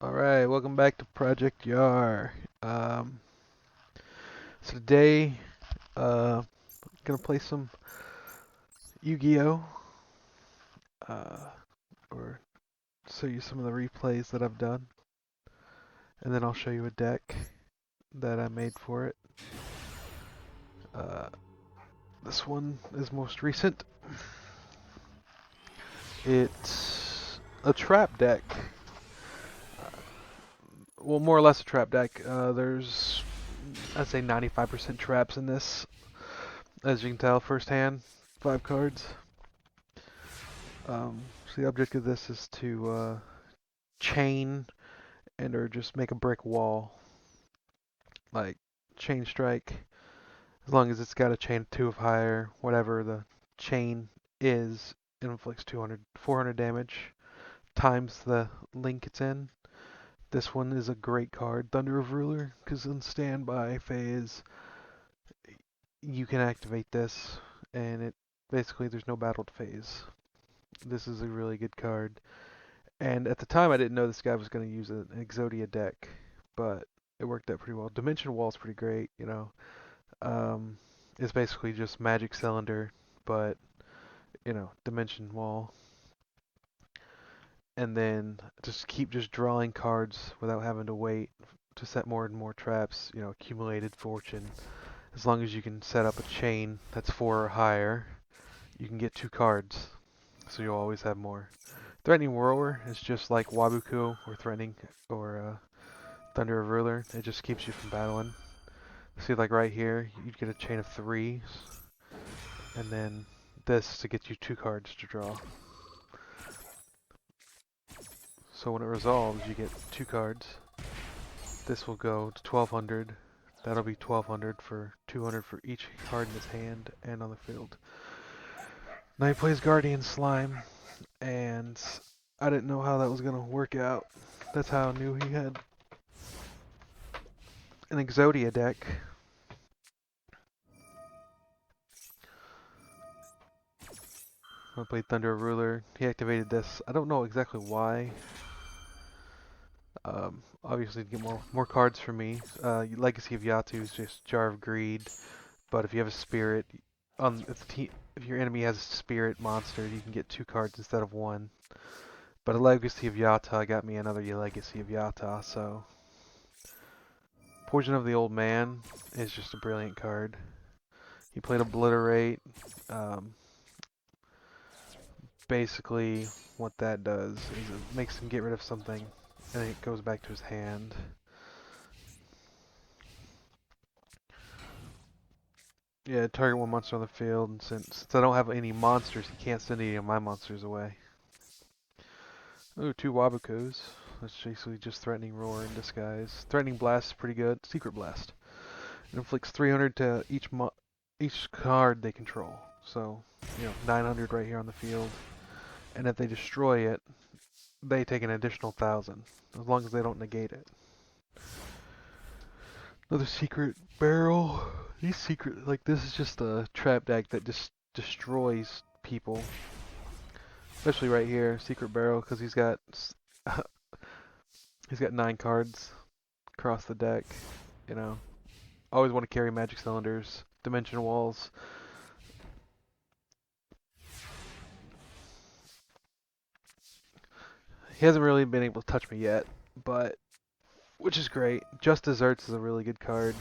Alright, welcome back to Project YAR. So today, gonna play some Yu-Gi-Oh! Uh, or show you some of the replays that I've done. And then I'll show you a deck that I made for it. This one is most recent. It's a trap deck. Well, more or less a trap deck. There's, I'd say 95% traps in this, as you can tell firsthand. 5 cards. So the object of this is to chain or just make a brick wall, like chain strike. As long as it's got a chain of 2 of higher, whatever the chain is, it inflicts 400 damage times the link it's in. This one is a great card, Thunder of Ruler, because in standby phase you can activate this, and it basically there's no battled phase. This is a really good card. And at the time I didn't know this guy was going to use an exodia deck, but it worked out pretty well. Dimension Wall's pretty great, you know. It's basically just Magic Cylinder, but, you know, Dimension Wall. And then keep drawing cards without having to wait to set more and more traps, you know, accumulated fortune. As long as you can set up a chain that's 4 or higher, you can get 2 cards, so you'll always have more. Threatening Whirler is just like Wabuko or Threatening or Thunder of Ruler. It just keeps you from battling. See, like right here, you'd get a chain of 3s, and then this to get you 2 cards to draw. So when it resolves, you get 2 cards. This will go to 1200. That'll be 1200 for 200 for each card in his hand and on the field. Now he plays Guardian Slime, and I didn't know how that was going to work out. That's how I knew he had an Exodia deck. I played Thunder Ruler. He activated this. I don't know exactly why. Obviously to get more cards for me. Legacy of Yatu is just Jar of Greed, but if you have a spirit, if your enemy has a spirit monster, you can get 2 cards instead of 1. But a Legacy of Yata got me another Legacy of Yata, so Poison of the Old Man is just a brilliant card. He played Obliterate. Basically, what that does is it makes him get rid of something, and it goes back to his hand. Yeah, target 1 monster on the field, and since I don't have any monsters, he can't send any of my monsters away. Ooh, 2 Wabukos. That's basically just Threatening Roar in disguise. Threatening Blast is pretty good. Secret Blast. It inflicts 300 to each card they control. So, you know, 900 right here on the field. And if they destroy it, they take an additional 1000, as long as they don't negate it. Another Secret Barrel. These secret, like, this is just a trap deck that just destroys people. Especially right here, Secret Barrel, because he's got 9 cards across the deck. You know, always want to carry Magic Cylinders, Dimension Walls. He hasn't really been able to touch me yet, but which is great. Just Desserts is a really good card.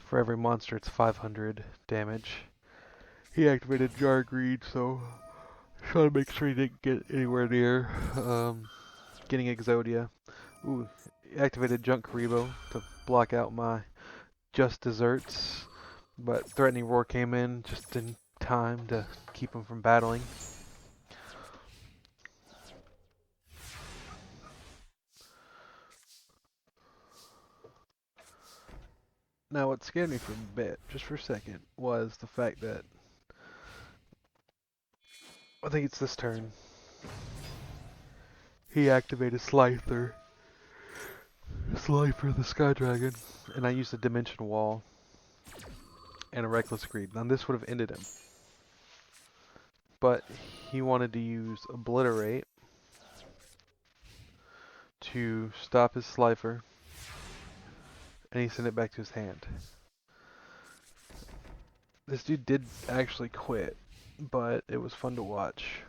For every monster, it's 500 damage. He activated Jar Greed, so trying to make sure he didn't get anywhere near getting Exodia. Ooh, he activated Junk Karibo to block out my Just Desserts, but Threatening Roar came in just in time to keep him from battling. Now, what scared me for a bit, just for a second, was the fact that I think it's this turn. He activated Slifer the Sky Dragon, and I used a Dimension Wall and a Reckless Greed. Now this would have ended him. But he wanted to use Obliterate to stop his slifer, and he sent it back to his hand. This dude did actually quit, but it was fun to watch.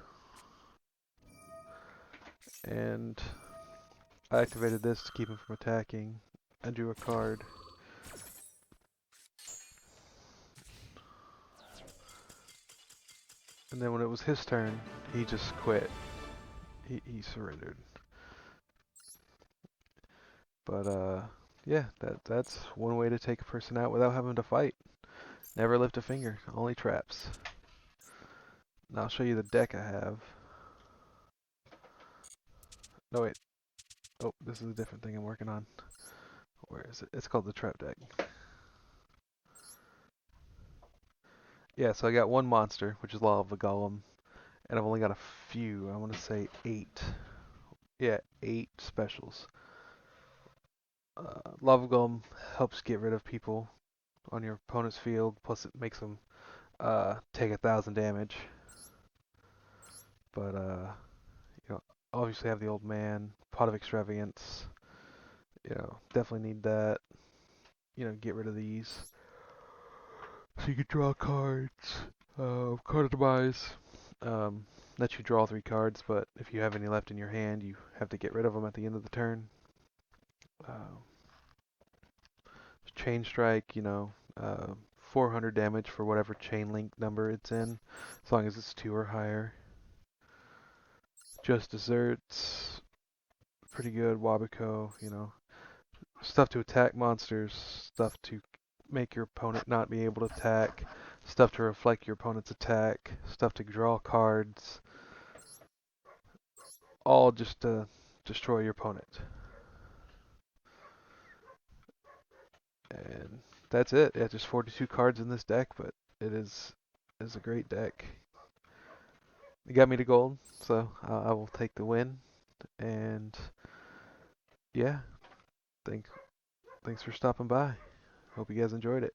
And I activated this to keep him from attacking. I drew a card. And then when it was his turn, he just quit. He surrendered. But yeah, that's one way to take a person out without having to fight. Never lift a finger, only traps. Now I'll show you the deck I have. No wait. Oh, this is a different thing I'm working on. Where is it? It's called the trap deck. Yeah, so I got one monster, which is Law of the Golem, and I've only got a few. I want to say 8. Yeah, 8 specials. Law of the Golem helps get rid of people on your opponent's field, plus it makes them take 1,000 damage. But you know, obviously have the old man, Pot of Extravagance. You know, definitely need that. You know, get rid of these. So you can draw cards. Card of Demise. Let you draw 3 cards, but if you have any left in your hand, you have to get rid of them at the end of the turn. Chain Strike, you know, 400 damage for whatever chain link number it's in, as long as it's 2 or higher. Just Desserts, pretty good. Wabuko, you know, stuff to attack monsters, stuff to make your opponent not be able to attack, stuff to reflect your opponent's attack, stuff to draw cards, all just to destroy your opponent. And that's it. Yeah, just 42 cards in this deck, but it is a great deck. It got me to gold, so I will take the win. And yeah, thanks for stopping by. Hope you guys enjoyed it.